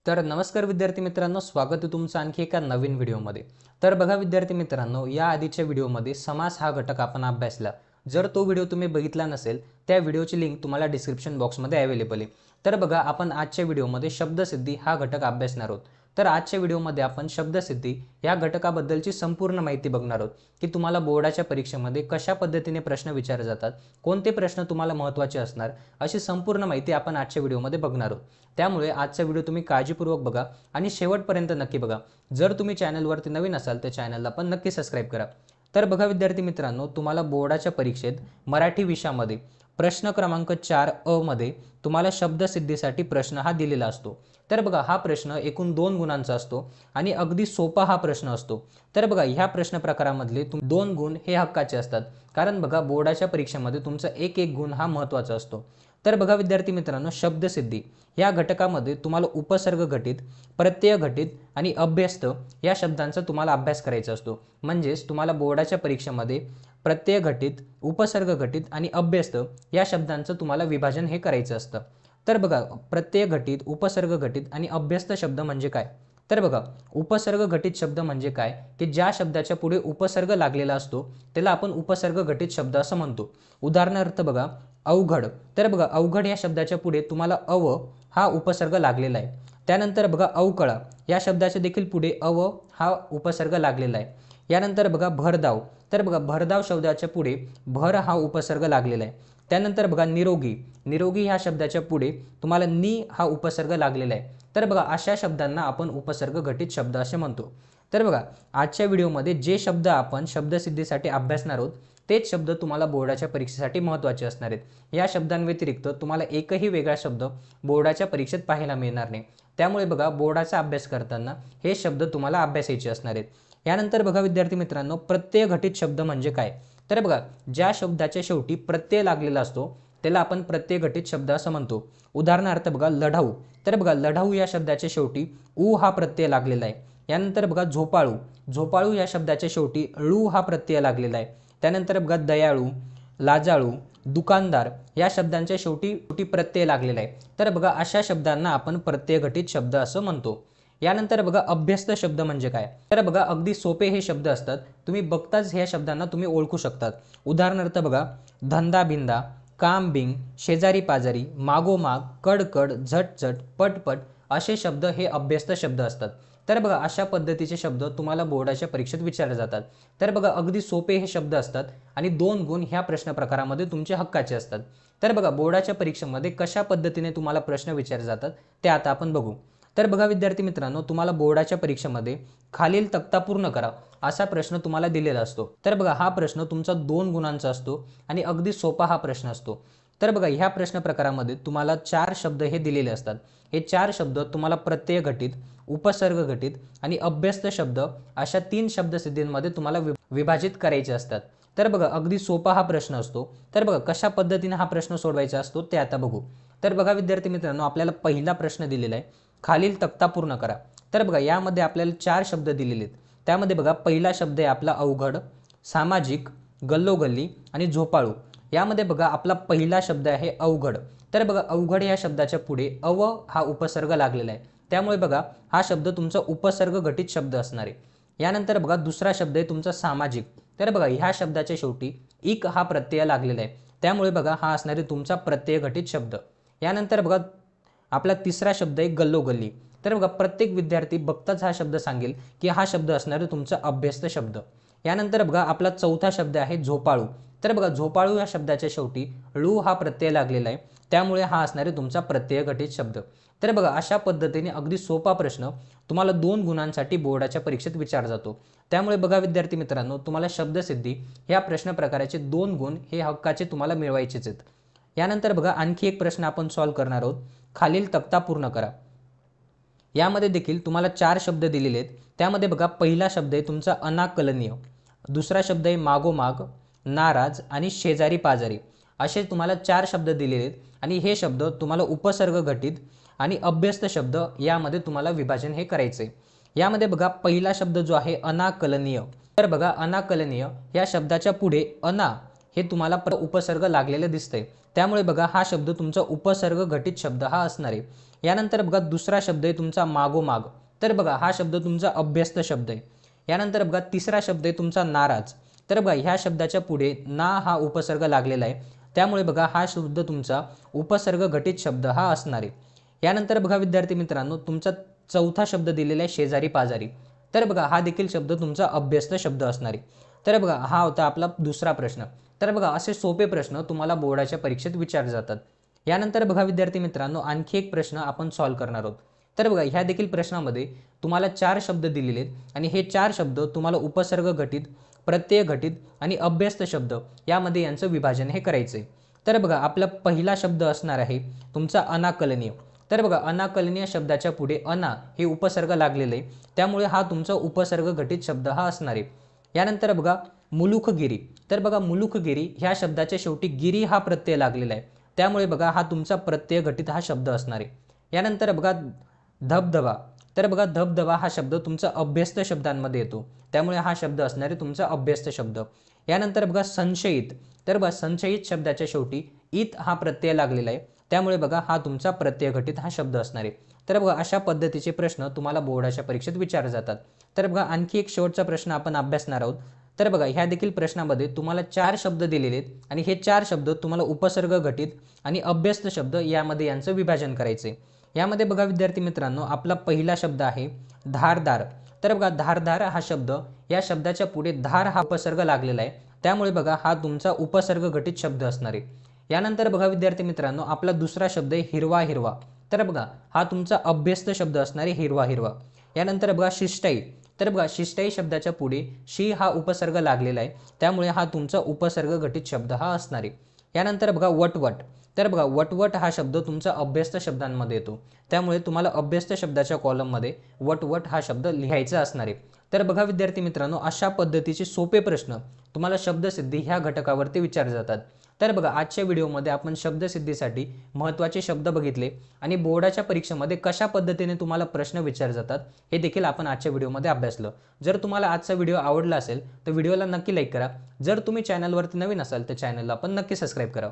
तर नमस्कार विद्यार्थी मित्रांनो, स्वागत आहे तुमचं आणखी एका नवीन व्हिडिओमध्ये। तर बघा विद्यार्थी मित्रांनो, या आधीच्या व्हिडिओमध्ये समास हा घटक आपण अभ्यासला। जर तो व्हिडिओ तुम्ही बघितला नसेल, त्या व्हिडिओची लिंक तुम्हाला डिस्क्रिप्शन बॉक्समध्ये अवेलेबल आहे। तर बघा, आपण आजच्या व्हिडिओमध्ये शब्दसिद्धी हा घटक अभ्यासणार आहोत। तर आजच्या व्हिडिओमध्ये आपण शब्दसिद्धी या घटकाबद्दलची संपूर्ण माहिती बघणार आहोत की तुम्हाला बोर्डाच्या परीक्षेमध्ये कशा पद्धतीने प्रश्न विचारले जातात, कोणते प्रश्न तुम्हाला महत्त्वाचे असणार, अशी संपूर्ण माहिती आपण आजच्या व्हिडिओमध्ये बघणार आहोत। त्यामुळे आजचा व्हिडिओ तुम्ही काळजीपूर्वक बघा आणि शेवटपर्यंत नक्की बघा। जर तुम्ही चॅनलवरती नवीन असाल तर चॅनलला पण नक्की सबस्क्राइब करा। तर बघा विद्यार्थी मित्रांनो, तुम्हाला बोर्डाच्या परीक्षेत मराठी विषयामध्ये प्रश्न क्रमांक 4 मध्ये तुम्हाला शब्दसिद्धीसाठी प्रश्न हा दिलेला असतो। तर बघा, हा प्रश्न एकूण 2 गुणांचा असतो आणि अगदी सोपा हा प्रश्न असतो। तर बघा, ह्या प्रश्न प्रकारामधले 2 गुण हे हक्काचे असतात, कारण बघा बोर्डाच्या परीक्षेमध्ये तुमचा एक गुण हा महत्त्वाचा असतो। तर बघा विद्यार्थी मित्रांनो, शब्दसिद्धी या घटकामध्ये तुम्हाला उपसर्ग घटित, प्रत्यय घटित आणि अभ्यस्त या शब्दांचा तुम्हाला अभ्यास करायचा असतो। म्हणजेच तुम्हाला बोर्डाच्या परीक्षेमध्ये प्रत्यय घटित, उपसर्ग घटित आणि अभ्यस्त या शब्दांचं तुम्हाला विभाजन हे करायचं असतं। तर बघा, प्रत्यय घटित, उपसर्ग घटित आणि अभ्यस्त शब्द म्हणजे काय? तर बघा, उपसर्ग घटित शब्द म्हणजे काय की ज्या शब्दाच्या पुढे उपसर्ग लागलेला असतो त्याला आपण उपसर्ग घटित शब्द असं म्हणतो। उदाहरणार्थ बघा, अवघड। तर बघा, अवघड या शब्दाच्या पुढे तुम्हाला अव हा उपसर्ग लागलेला आहे। त्यानंतर बघा, अवकळा या शब्दाच्या देखील पुढे अव हा उपसर्ग लागलेला आहे। यानंतर बघा, भरधाव। तर बघा, भरधाव शब्दाच्या पुढे भर हा उपसर्ग लागलेला आहे। त्यानंतर बघा, निरोगी। निरोगी ह्या शब्दाच्या पुढे तुम्हाला नि हा उपसर्ग लागलेला आहे। तर बघा, अशा शब्दांना आपण उपसर्ग घटित शब्द असे म्हणतो। तर बघा, आजच्या व्हिडिओमध्ये जे शब्द आपण शब्दसिद्धीसाठी अभ्यासणार आहोत तेच शब्द तुम्हाला बोर्डाच्या परीक्षेसाठी महत्त्वाचे असणार आहेत। या शब्दांव्यतिरिक्त तुम्हाला एकही वेगळा शब्द बोर्डाच्या परीक्षेत पाहायला मिळणार नाही। त्यामुळे बघा, बोर्डाचा अभ्यास करताना हे शब्द तुम्हाला अभ्यासायचे असणार आहेत। यानंतर बघा विद्यार्थी मित्रांनो, प्रत्यय घटित शब्द म्हणजे काय? तर बघा, ज्या शब्दाच्या शेवटी प्रत्यय लागलेला असतो त्याला आपण प्रत्यय घटित शब्द असं म्हणतो। उदाहरणार्थ बघा, लढाऊ। तर बघा, लढाऊ या शब्दाच्या शेवटी उ हा प्रत्यय लागलेला आहे। यानंतर बघा, झोपाळू। झोपाळू या शब्दाच्या शेवटी ळू हा प्रत्यय लागलेला आहे। त्यानंतर बघा, दयाळू, लाजाळू, दुकानदार या शब्दांच्या शेवटी प्रत्यय लागलेला आहे। तर बघा, अशा शब्दांना आपण प्रत्यय घटित शब्द असं म्हणतो। यानंतर बघा, अभ्यस्त शब्द म्हणजे काय? तर बघा, अगदी सोपे हे शब्द असतात, तुम्ही बघताच ह्या शब्दांना तुम्ही ओळखू शकतात। उदाहरणार्थ बघा, धंदा भिंदा, काम बिंग, शेजारी पाजारी, मागोमाग, कडकड, झटझट, पटपट असे शब्द हे अभ्यस्त शब्द असतात। तर बघा, अशा पद्धतीचे शब्द तुम्हाला बोर्डाच्या परीक्षेत विचारले जातात। तर बघा, अगदी सोपे हे शब्द असतात आणि 2 गुण ह्या प्रश्न प्रकारामध्ये तुमचे हक्काचे असतात। तर बघा, बोर्डाच्या परीक्षेमध्ये कशा पद्धतीने तुम्हाला प्रश्न विचारले जातात ते आता आपण बघू। तर बघा विद्यार्थी मित्रांनो, तुम्हाला बोर्डाच्या परीक्षेमध्ये खालील तक्ता पूर्ण करा असा प्रश्न तुम्हाला दिलेला असतो। तर बघा, हा प्रश्न तुमचा 2 गुणांचा असतो आणि अगदी सोपा हा प्रश्न असतो। तर बघा, ह्या प्रश्न प्रकारामध्ये तुम्हाला 4 शब्द हे दिलेले असतात। हे 4 शब्द तुम्हाला प्रत्यय घटित, उपसर्ग घटित आणि अभ्यस्त शब्द अशा 3 शब्दसिद्धींमध्ये तुम्हाला विभाजित करायचे असतात। तर बघा, अगदी सोपा हा प्रश्न असतो। तर बघा, कशा पद्धतीने हा प्रश्न सोडवायचा असतो ते आता बघू। तर बघा विद्यार्थी मित्रांनो, आपल्याला पहिला प्रश्न दिलेला आहे, खालील तक्ता पूर्ण करा। तर बघा, यामध्ये आपल्याला 4 शब्द दिलेले आहेत। त्यामध्ये बघा, पहिला शब्द आहे आपला अवघड, सामाजिक, गल्लोगल्ली आणि झोपाळू। यामध्ये बघा, आपला पहिला शब्द आहे अवघड। तर बघा, अवघड या शब्दाच्या पुढे अव हा उपसर्ग लागलेला आहे। त्यामुळे बघा, हा शब्द तुमचा उपसर्ग घटित शब्द असणार आहे। यानंतर बघा, दुसरा शब्द आहे तुमचा सामाजिक। तर बघा, ह्या शब्दाच्या शेवटी इक हा प्रत्यय लागलेला आहे। त्यामुळे बघा, हा असणार आहे तुमचा प्रत्यय घटित शब्द। यानंतर बघा, आपला तिसरा शब्द आहे गल्लोगल्ली। तर बघा, प्रत्येक विद्यार्थी बघताच हा शब्द सांगेल की हा शब्द असणार आहे तुमचा अभ्यस्त शब्द। यानंतर बघा, आपला चौथा शब्द आहे झोपाळू। तर बघा, झोपाळू या शब्दाच्या शेवटी ळू हा प्रत्यय लागलेला आहे। त्यामुळे हा असणार आहे तुमचा प्रत्यय घटित शब्द। तर बघा, अशा पद्धतीने अगदी सोपा प्रश्न तुम्हाला 2 गुणांसाठी बोर्डाच्या परीक्षेत विचारला जातो। त्यामुळे बघा विद्यार्थी मित्रांनो, तुम्हाला शब्दसिद्धी ह्या प्रश्न प्रकाराचे 2 गुण हे हक्काचे तुम्हाला मिळवायचेच आहेत। यानंतर बघा, आणखी एक प्रश्न आपण सॉल्व्ह करणार आहोत, खालील तक्ता पूर्ण करा। यामध्ये देखील तुम्हाला 4 शब्द दिलेले आहेत। त्यामध्ये बघा, पहिला शब्द आहे तुमचा अनाकलनीय, दुसरा शब्द आहे मागोमाग, नाराज आणि शेजारी पाजारी असे तुम्हाला 4 शब्द दिलेले आहेत आणि हे शब्द तुम्हाला उपसर्ग घटित आणि अभ्यस्त शब्द यामध्ये तुम्हाला विभाजन हे करायचे। यामध्ये बघा, पहिला शब्द जो आहे अनाकलनीय। तर बघा, अनाकलनीय या शब्दाच्या पुढे अना हे तुम्हाला उपसर्ग लागलेले दिसतंय। त्यामुळे बघा, हा शब्द तुमचा उपसर्ग घटित शब्द हा असणार आहे। यानंतर बघा दुसरा शब्द आहे तुमचा मागोमाग, तर बघा हा शब्द तुमचा अभ्यस्त शब्द आहे। यानंतर बघा तिसरा शब्द आहे तुमचा नाराज, तर बघा ह्या शब्दाच्या पुढे ना हा उपसर्ग लागलेला आहे, त्यामुळे बघा हा शब्द तुमचा उपसर्ग घटित शब्द हा असणार आहे। यानंतर बघा विद्यार्थी मित्रांनो तुमचा चौथा शब्द दिलेला आहे शेजारी पाजारी, तर बघा हा देखील शब्द तुमचा अभ्यस्त शब्द असणार आहे। तर बघा हा होता आपला दुसरा प्रश्न। तर बघा असे सोपे प्रश्न तुम्हाला बोर्डाच्या परीक्षेत विचारले जातात। यानंतर बघा विद्यार्थी मित्रांनो आणखी एक प्रश्न आपण सॉल्व्ह करणार आहोत। तर बघा ह्या देखील प्रश्नामध्ये तुम्हाला 4 शब्द दिलेले आहेत आणि हे 4 शब्द तुम्हाला उपसर्ग घटित, प्रत्यय घटित आणि अभ्यस्त शब्द यामध्ये यांचं विभाजन हे करायचं आहे। तर बघा आपला पहिला शब्द असणार आहे तुमचा अनाकलनीय, तर बघा अनाकलनीय शब्दाच्या पुढे अना हे उपसर्ग लागलेले आहे, त्यामुळे हा तुमचा उपसर्ग घटित शब्द हा असणार आहे। यानंतर बघा मुलुखगिरी, तर बघा मुलुखगिरी ह्या शब्दाच्या शेवटी गिरी हा प्रत्यय लागलेला आहे, त्यामुळे बघा हा तुमचा प्रत्यय घटित हा शब्द असणार आहे। यानंतर बघा धबधबा, तर बघा धबधबा हा शब्द तुमचा अभ्यस्त शब्दांमध्ये येतो, त्यामुळे हा शब्द असणार आहे तुमचा अभ्यस्त शब्द। यानंतर बघा संशयित, तर बघा संशयित शब्दाच्या शेवटी इत हा प्रत्यय लागलेला आहे, त्यामुळे बघा हा तुमचा प्रत्यय घटित हा शब्द असणार आहे। तर बघा अशा पद्धतीचे प्रश्न तुम्हाला बोर्डाच्या परीक्षेत विचारले जातात। तर बघा आणखी एक शेवटचा प्रश्न आपण अभ्यासणार आहोत। तर बघा ह्या देखील प्रश्नामध्ये तुम्हाला 4 शब्द दिलेले आहेत आणि हे 4 शब्द तुम्हाला उपसर्ग घटित आणि अभ्यस्त शब्द यामध्ये यांचं विभाजन करायचे। यामध्ये बघा विद्यार्थी मित्रांनो आपला पहिला शब्द आहे धारदार, तर बघा धारदार हा शब्द, या शब्दाच्या पुढे धार हा उपसर्ग लागलेला आहे, त्यामुळे बघा हा तुमचा उपसर्ग घटित शब्द असणार आहे। यानंतर बघा विद्यार्थी मित्रांनो आपला दुसरा शब्द आहे हिरवा हिरवा, तर बघा हा तुमचा अभ्यस्त शब्द असणार आहे हिरवा हिरवा। यानंतर बघा शिष्टाई, तर बघा शिष्टाई शब्दाच्या पुढे शी हा उपसर्ग लागलेला आहे, त्यामुळे हा तुमचा उपसर्ग घटित शब्द हा असणार आहे। यानंतर बघा वटवट, तर बघा वटवट हा शब्द तुमचा अभ्यस्त शब्दांमध्ये येतो, त्यामुळे तुम्हाला अभ्यस्त शब्दाच्या कॉलममध्ये वटवट हा शब्द लिहायचा असणार आहे। तर बघा विद्यार्थी मित्रांनो अशा पद्धतीचे सोपे प्रश्न तुम्हाला शब्दसिद्धी ह्या घटकावरती विचारले जातात। तर बघा आजच्या व्हिडिओमध्ये आपण शब्दसिद्धीसाठी महत्त्वाचे शब्द बघितले आणि बोर्डाच्या परीक्षेमध्ये कशा पद्धतीने तुम्हाला प्रश्न विचारले जातात हे देखील आपण आजच्या व्हिडिओमध्ये अभ्यासलं। जर तुम्हाला आजचा व्हिडिओ आवडला असेल तर व्हिडिओला नक्की लाईक करा। जर तुम्ही चॅनलवरती नवीन असाल तर चॅनलला पण नक्की सबस्क्राईब करा।